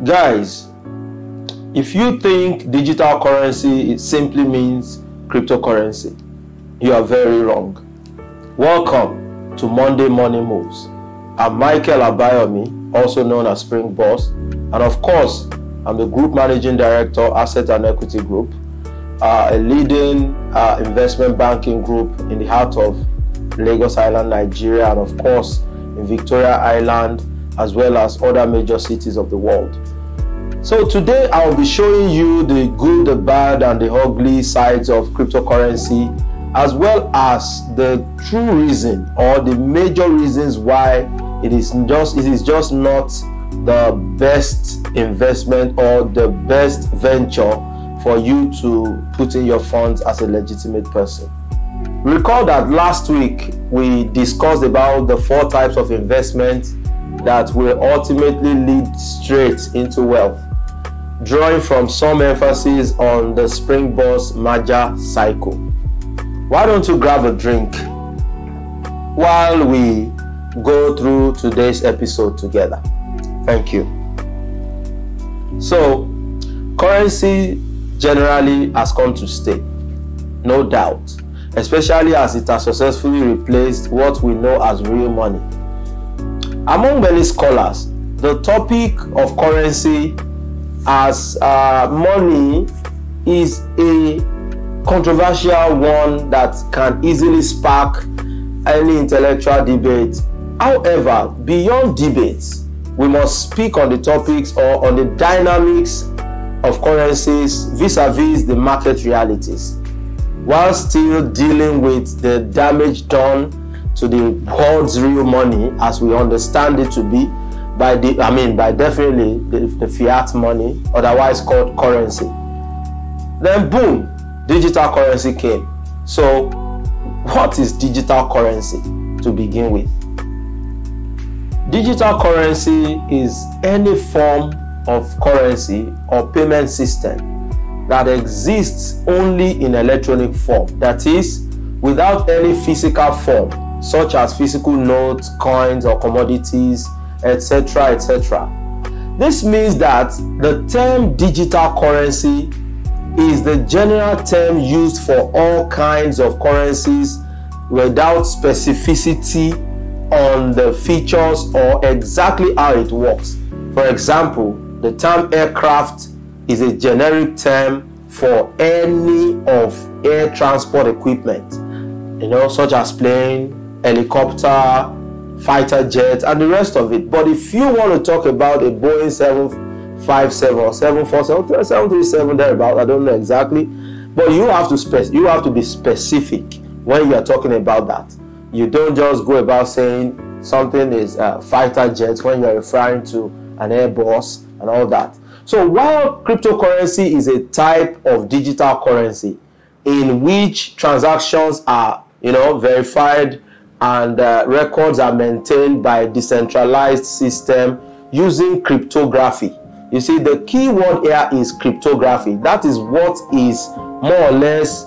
Guys, if you think digital currency it simply means cryptocurrency, you are very wrong. Welcome to Monday Morning Moves. I'm Michael Abayomi, also known as SpringBozz, and of course, I'm the Group Managing Director, Asset and Equity Group, a leading investment banking group in the heart of Lagos Island, Nigeria, and of course, in Victoria Island, as well as other major cities of the world. So today I'll be showing you the good, the bad, and the ugly sides of cryptocurrency, as well as the true reason or the major reasons why it is just not the best investment or the best venture for you to put in your funds as a legitimate person. Recall that last week we discussed about the 4 types of investment that will ultimately lead straight into wealth, drawing from some emphasis on the SpringBozz merger cycle. Why don't you grab a drink while we go through today's episode together? Thank you. So, currency generally has come to stay, no doubt, especially as it has successfully replaced what we know as real money. Among many scholars, the topic of currency as money is a controversial one that can easily spark any intellectual debate. However, beyond debates, we must speak on the topics or on the dynamics of currencies vis-a-vis the market realities, while still dealing with the damage done to the world's real money as we understand it to be by definitely the fiat money, otherwise called currency. Then boom, digital currency came. So what is digital currency to begin with? Digital currency is any form of currency or payment system that exists only in electronic form, that is, without any physical form, such as physical notes, coins, or commodities, etc., etc. This means that the term digital currency is the general term used for all kinds of currencies without specificity on the features or exactly how it works. For example, the term aircraft is a generic term for any of air transport equipment, such as plane, helicopter, fighter jet, and the rest of it. But if you want to talk about a Boeing 757 or 747, 737, thereabout, I don't know exactly, but you have to be specific when you are talking about that. You don't just go about saying something is a fighter jet when you are referring to an Airbus and all that. So while cryptocurrency is a type of digital currency in which transactions are, verified and records are maintained by a decentralized system using cryptography. You see, the key word here is cryptography. That is what is more or less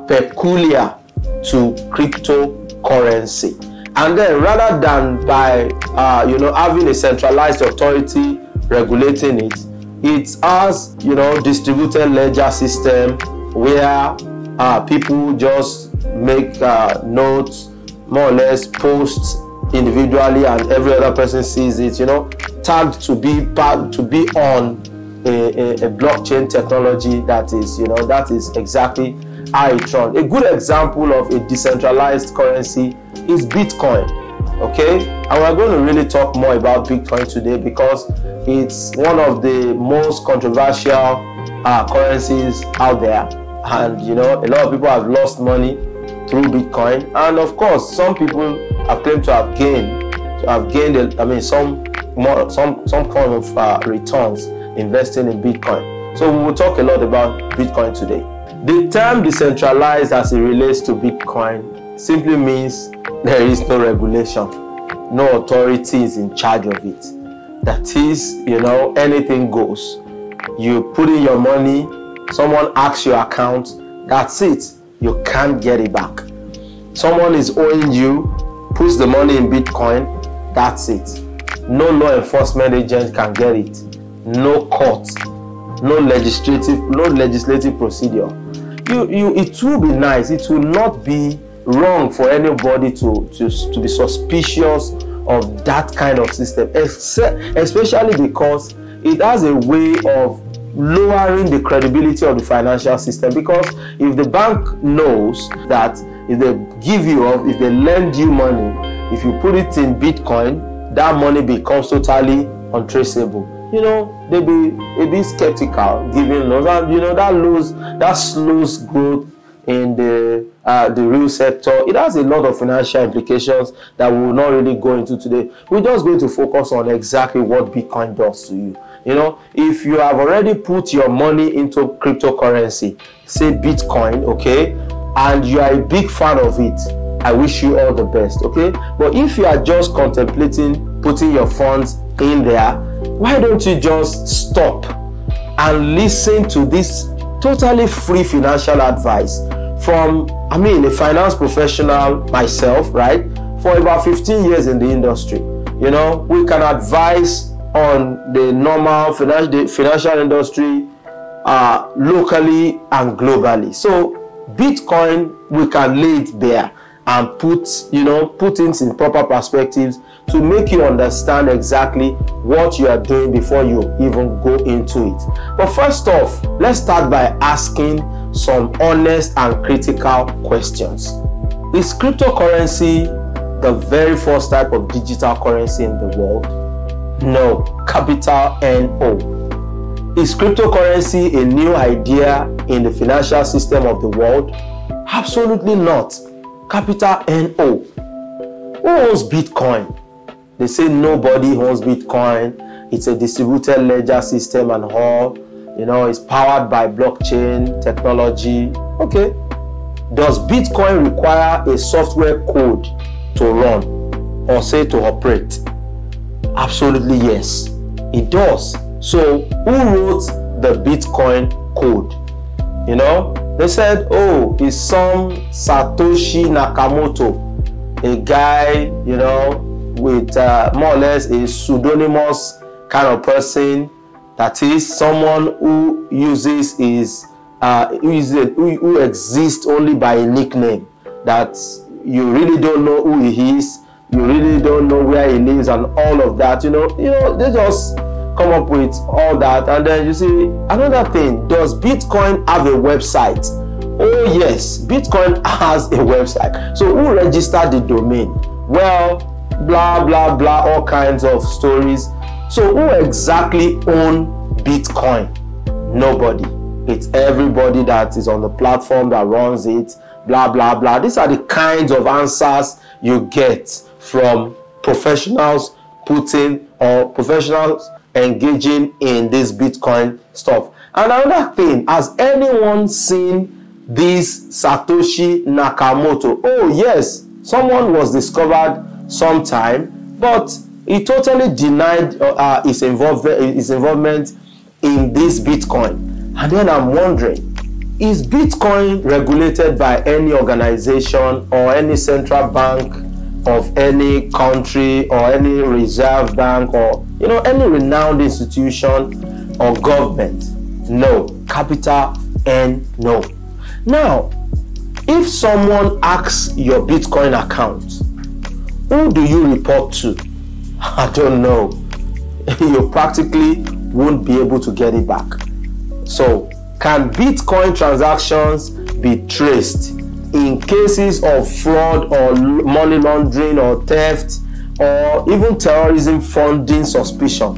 peculiar to cryptocurrency. And then rather than by having a centralized authority regulating it, it has distributed ledger system where people just make notes, more or less posts individually, and every other person sees it, tagged to be on a blockchain technology that is exactly how it runs. A good example of a decentralized currency is Bitcoin. Okay, and we're going to really talk more about Bitcoin today because it's one of the most controversial currencies out there, and a lot of people have lost money through Bitcoin, and of course some people have claimed to have gained some form of returns investing in Bitcoin. So we will talk a lot about Bitcoin today. The term decentralized as it relates to Bitcoin simply means there is no regulation, no authority is in charge of it. That is, anything goes. You put in your money, someone hacks your account, that's it. You can't get it back. Someone is owing you, puts the money in Bitcoin, that's it. No law enforcement agent can get it. no court, no legislative procedure. It will be nice. It will not be wrong for anybody to be suspicious of that kind of system, especially because it has a way of lowering the credibility of the financial system. Because if the bank knows that if they give you or if they lend you money, if you put it in Bitcoin, that money becomes totally untraceable. They be a bit skeptical giving loans, and that slows growth in the real sector. It has a lot of financial implications that we will not really go into today. We're just going to focus on exactly what Bitcoin does to you. If you have already put your money into cryptocurrency, say Bitcoin, okay, and you are a big fan of it, I wish you all the best, okay? But if you are just contemplating putting your funds in there, why don't you just stop and listen to this totally free financial advice from, a finance professional myself, right? For about 15 years in the industry. We can advise on the normal financial industry locally and globally. So Bitcoin, we can lay it bare and put things in proper perspectives to make you understand exactly what you are doing before you even go into it. But first off, let's start by asking some honest and critical questions. Is cryptocurrency the very first type of digital currency in the world? No, capital N-O. Is cryptocurrency a new idea in the financial system of the world? Absolutely not. Capital N-O. Who owns Bitcoin? They say nobody owns Bitcoin. It's a distributed ledger system and all. It's powered by blockchain technology. Okay. Does Bitcoin require a software code to run or say to operate? Absolutely yes. It does. So who wrote the Bitcoin code? They said, it's some Satoshi Nakamoto, a guy, with more or less a pseudonymous kind of person. That is someone who uses who exists only by a nickname, that you really don't know who he is, you really don't know where he lives and all of that. They just come up with all that. And then you see another thing, does Bitcoin have a website? Oh yes, Bitcoin has a website. So who registered the domain? Well, blah blah blah, all kinds of stories. So who exactly owns Bitcoin? Nobody. It's everybody that is on the platform that runs it, blah blah blah. These are the kinds of answers you get from professionals engaging in this Bitcoin stuff. And another thing, has anyone seen this Satoshi Nakamoto? Oh yes, someone was discovered sometime, but he totally denied his involvement in this Bitcoin. And then I'm wondering, is Bitcoin regulated by any organization or any central bank of any country or any reserve bank or any renowned institution or government? No. Capital N, no. Now, if someone asks your Bitcoin account, who do you report to? I don't know. You practically won't be able to get it back. So, can Bitcoin transactions be traced in cases of fraud or money laundering or theft or even terrorism funding suspicion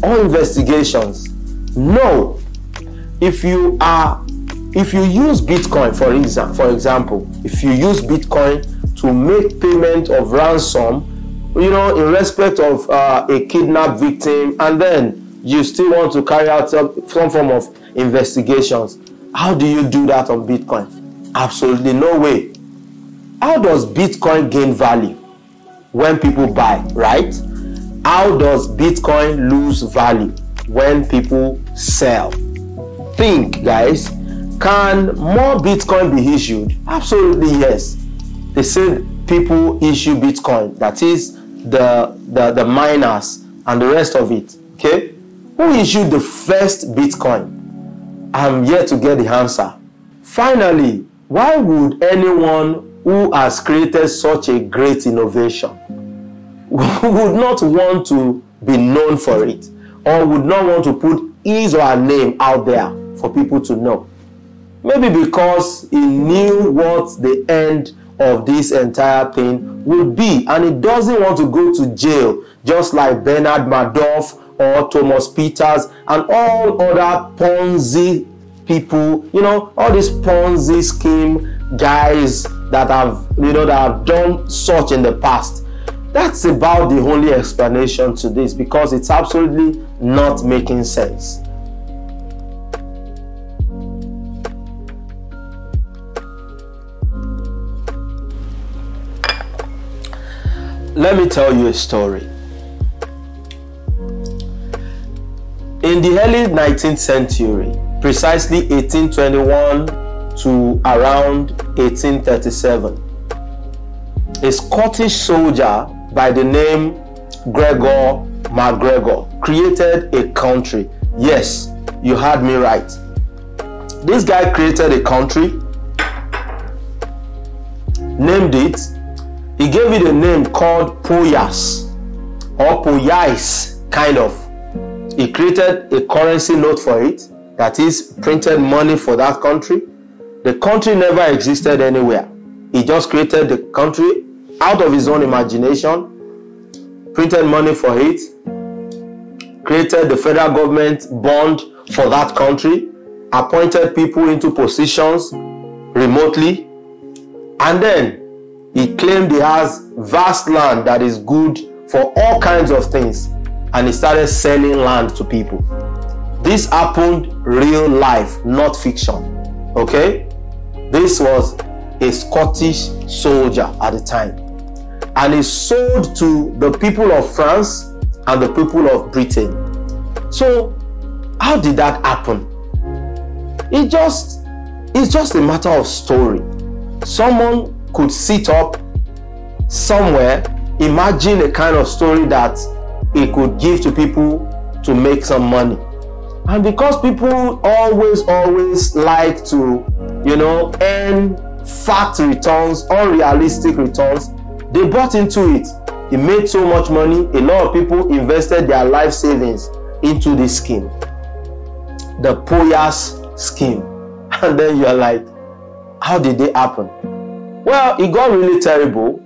or investigations? No. If you use Bitcoin, for example, if you use Bitcoin to make payment of ransom, in respect of a kidnapped victim, and then you still want to carry out some form of investigations, how do you do that on Bitcoin? Absolutely no way. How does Bitcoin gain value? When people buy, right? How does Bitcoin lose value? When people sell. Think, guys. Can more Bitcoin be issued? Absolutely yes. They say people issue Bitcoin, that is the miners and the rest of it. Okay, Who issued the first Bitcoin? I'm yet to get the answer. Finally, why would anyone who has created such a great innovation would not want to be known for it, or would not want to put his or her name out there for people to know? Maybe because he knew what the end of this entire thing would be, and he doesn't want to go to jail just like Bernard Madoff or Thomas Peters and all other Ponzi people, all these Ponzi scheme guys that have done such in the past. That's about the only explanation to this, because it's absolutely not making sense. Let me tell you a story. In the early 19th century, precisely 1821 to around 1837, a Scottish soldier by the name Gregory McGregor created a country. Yes, you heard me right. This guy created a country, named it. He gave it a name called Poyas or Poyais, kind of. He created a currency note for it, that is, printed money for that country. The country never existed anywhere. He just created the country out of his own imagination, printed money for it, created the federal government bond for that country, appointed people into positions remotely, and then he claimed he has vast land that is good for all kinds of things, and he started selling land to people. This happened real life, not fiction. Okay? This was a Scottish soldier at the time, and he sold to the people of France and the people of Britain. So how did that happen? It's just a matter of story. Someone could sit up somewhere, imagine a kind of story that he could give to people to make some money. And because people always like to, earn fact returns, unrealistic returns, they bought into it. It made so much money, a lot of people invested their life savings into this scheme, the Poyas scheme. And then you're like, how did it happen? Well, it got really terrible.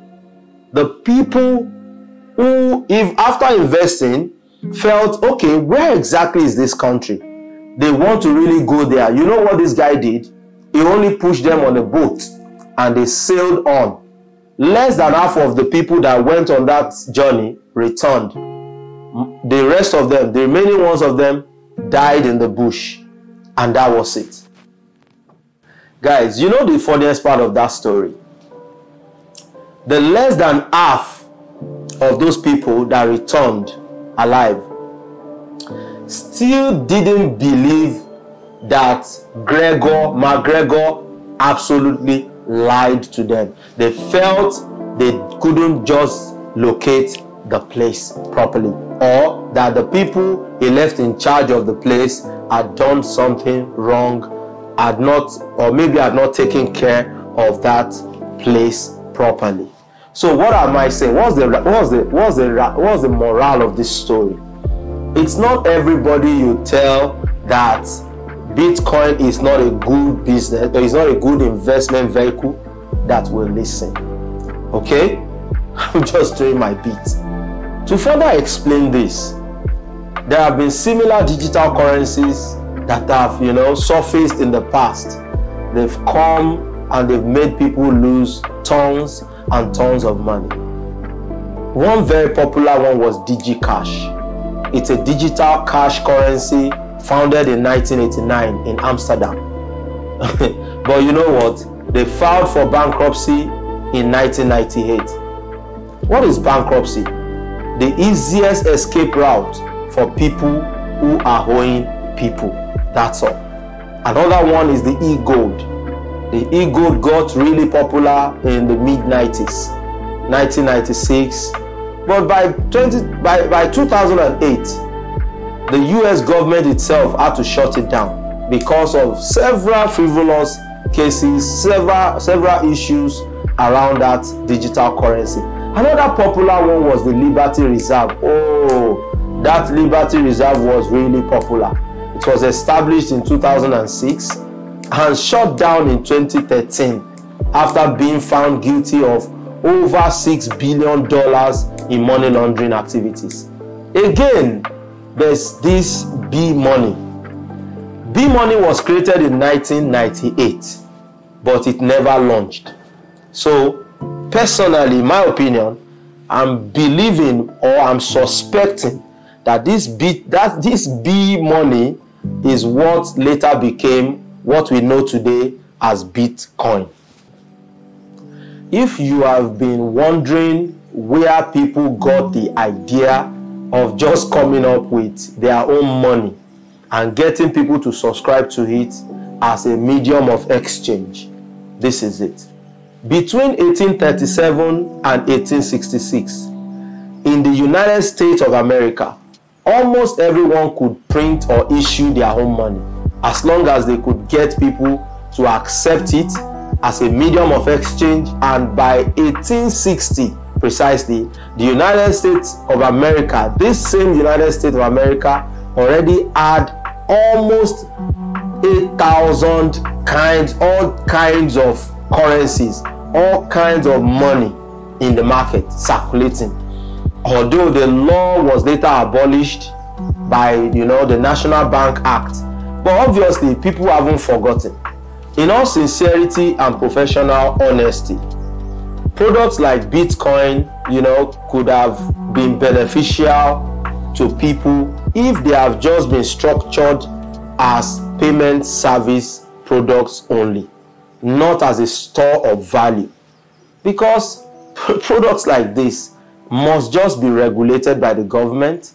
The people who, if after investing, felt, okay, where exactly is this country? They want to really go there. You know what this guy did? He only pushed them on a boat and they sailed on. Less than half of the people that went on that journey returned. The rest of them, the remaining ones of them, died in the bush. And that was it. Guys, you know the funniest part of that story? The less than half of those people that returned alive still didn't believe that McGregor absolutely lied to them. They felt they couldn't just locate the place properly, or that the people he left in charge of the place had done something wrong, had not taken care of that place properly. So what am I saying? What's the moral of this story? It's not everybody you tell that Bitcoin is not a good business, or is not a good investment vehicle, that will listen. Okay? I'm just doing my bit. To further explain this, there have been similar digital currencies that have, surfaced in the past. They've come and they've made people lose tons and tons of money. One very popular one was DigiCash. It's a digital cash currency founded in 1989 in Amsterdam. But you know what? They filed for bankruptcy in 1998. What is bankruptcy? The easiest escape route for people who are owing people. That's all. Another one is the e-gold. The e-gold got really popular in the mid-90s, 1996. But by 2008, the US government itself had to shut it down because of several frivolous cases, several issues around that digital currency. Another popular one was the Liberty Reserve. Oh, that Liberty Reserve was really popular. It was established in 2006 and shut down in 2013 after being found guilty of over $6 billion in money laundering activities. Again, there's this B-Money. B-Money was created in 1998, but it never launched. So, personally, in my opinion, I'm believing or I'm suspecting that this B-Money is what later became what we know today as Bitcoin. If you have been wondering where people got the idea of just coming up with their own money and getting people to subscribe to it as a medium of exchange, this is it. Between 1837 and 1866, in the United States of America, almost everyone could print or issue their own money as long as they could get people to accept it as a medium of exchange. And by 1860 precisely, the United States of America, this same United States of America, already had almost 8,000 all kinds of currencies, all kinds of money in the market circulating. Although the law was later abolished by the National Bank Act, but obviously people haven't forgotten. In all sincerity and professional honesty, products like Bitcoin, could have been beneficial to people if they have just been structured as payment service products only, not as a store of value. Because products like this must just be regulated by the government,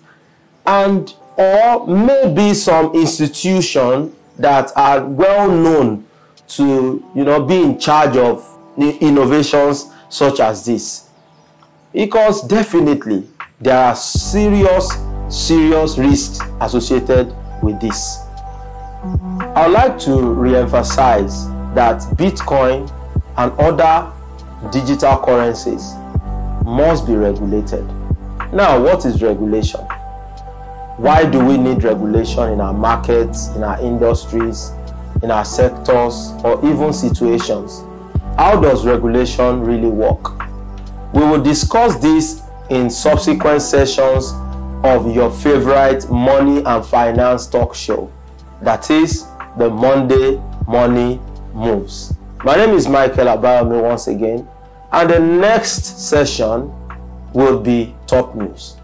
and or maybe some institution that are well known to be in charge of innovations such as this. Because definitely there are serious risks associated with this. I would like to re-emphasize that Bitcoin and other digital currencies must be regulated. Now, what is regulation? Why do we need regulation in our markets, in our industries, in our sectors, or even situations? How does regulation really work? We will discuss this in subsequent sessions of your favorite money and finance talk show, that is the Monday Money Moves. My name is Michael Abayomi once again, and the next session will be Top News.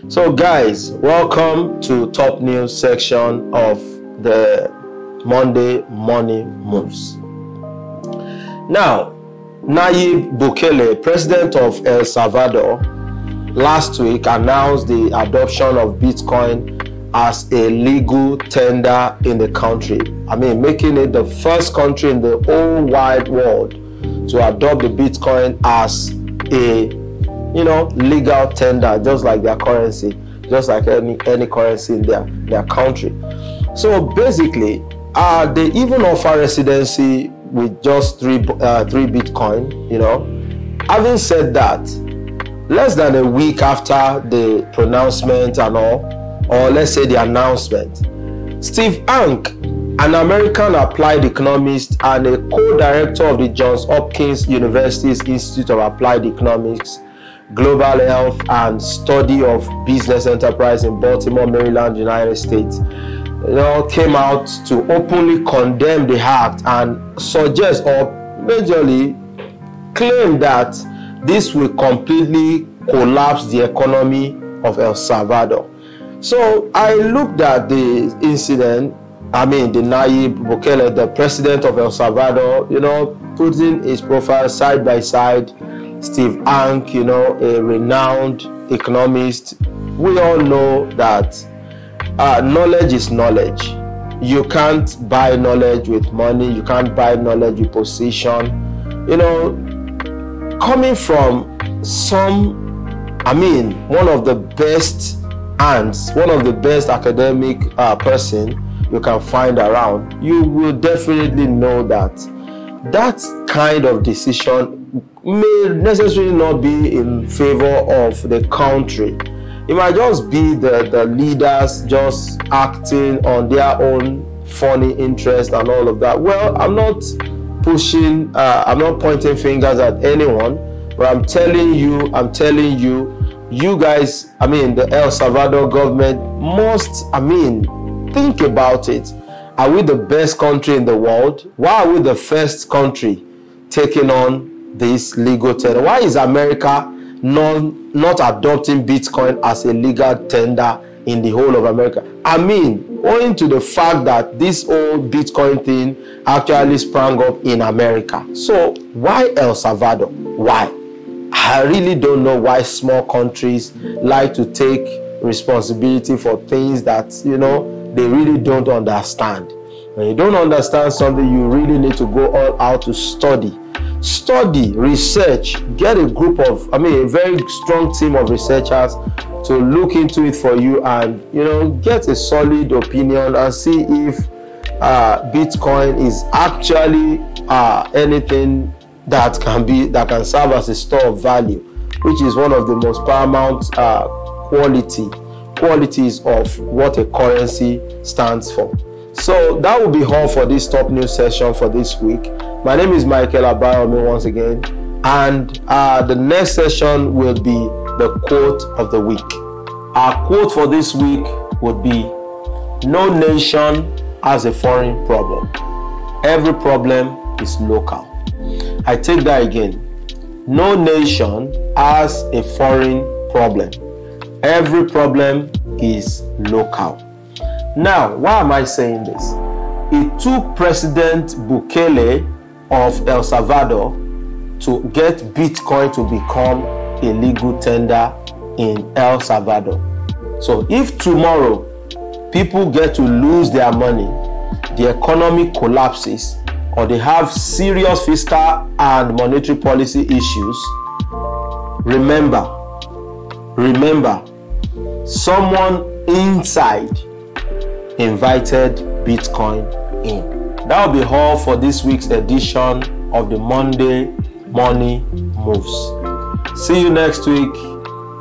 So guys, welcome to Top News section of the Monday Money Moves. Now, Nayib Bukele, president of El Salvador, last week announced the adoption of Bitcoin as a legal tender in the country. Making it the first country in the whole wide world to adopt the Bitcoin as a legal tender, just like their currency, just like any currency in their country. So basically, they even offer residency with just three Bitcoin. Having said that, less than a week after the pronouncement and all, or let's say the announcement, Steve Hank, an American applied economist and a co-director of the Johns Hopkins University's Institute of Applied Economics, Global Health and Study of Business Enterprise in Baltimore, Maryland, United States, came out to openly condemn the act and suggest or majorly claim that this will completely collapse the economy of El Salvador. So I looked at the incident, the Nayib Bukele, the president of El Salvador, putting his profile side by side, Steve Hank, you know, a renowned economist, we all know that knowledge is knowledge. You can't buy knowledge with money. You can't buy knowledge with position. You know, coming from one of the best hands, one of the best academic person you can find around, you will definitely know that that kind of decision may necessarily not be in favor of the country. It might just be the leaders just acting on their own funny interest and all of that. Well, I'm not pushing, I'm not pointing fingers at anyone, but I'm telling you, you guys, the El Salvador government must, think about it. Are we the best country in the world? Why are we the first country taking on this legal tender? Why is America not adopting Bitcoin as a legal tender in the whole of America? Owing to the fact that this old Bitcoin thing actually sprang up in America. So why El Salvador? Why? I really don't know why small countries like to take responsibility for things that, they really don't understand. When you don't understand something, you really need to go all out to study, research, get a group of, a very strong team of researchers to look into it for you and, get a solid opinion and see if Bitcoin is actually anything that can serve as a store of value, which is one of the most paramount qualities of what a currency stands for. So that will be all for this top news session for this week. My name is Michael Abayomi once again, and the next session will be the quote of the week. Our quote for this week would be, "No nation has a foreign problem. Every problem is local." I take that again. No nation has a foreign problem. Every problem is local. Now, why am I saying this? It took President Bukele of El Salvador to get Bitcoin to become a legal tender in El Salvador. So if tomorrow people get to lose their money, the economy collapses, or they have serious fiscal and monetary policy issues, remember, someone inside invited Bitcoin in. That will be all for this week's edition of the Monday Money Moves. See you next week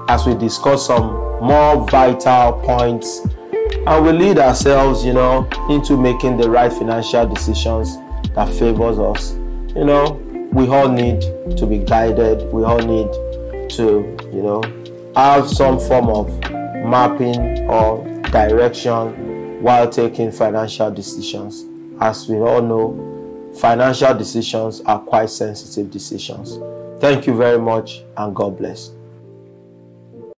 as we discuss some more vital points and we lead ourselves, into making the right financial decisions that favors us. We all need to be guided. We all need to, have some form of mapping or direction while taking financial decisions. As we all know, financial decisions are quite sensitive decisions. Thank you very much and God bless.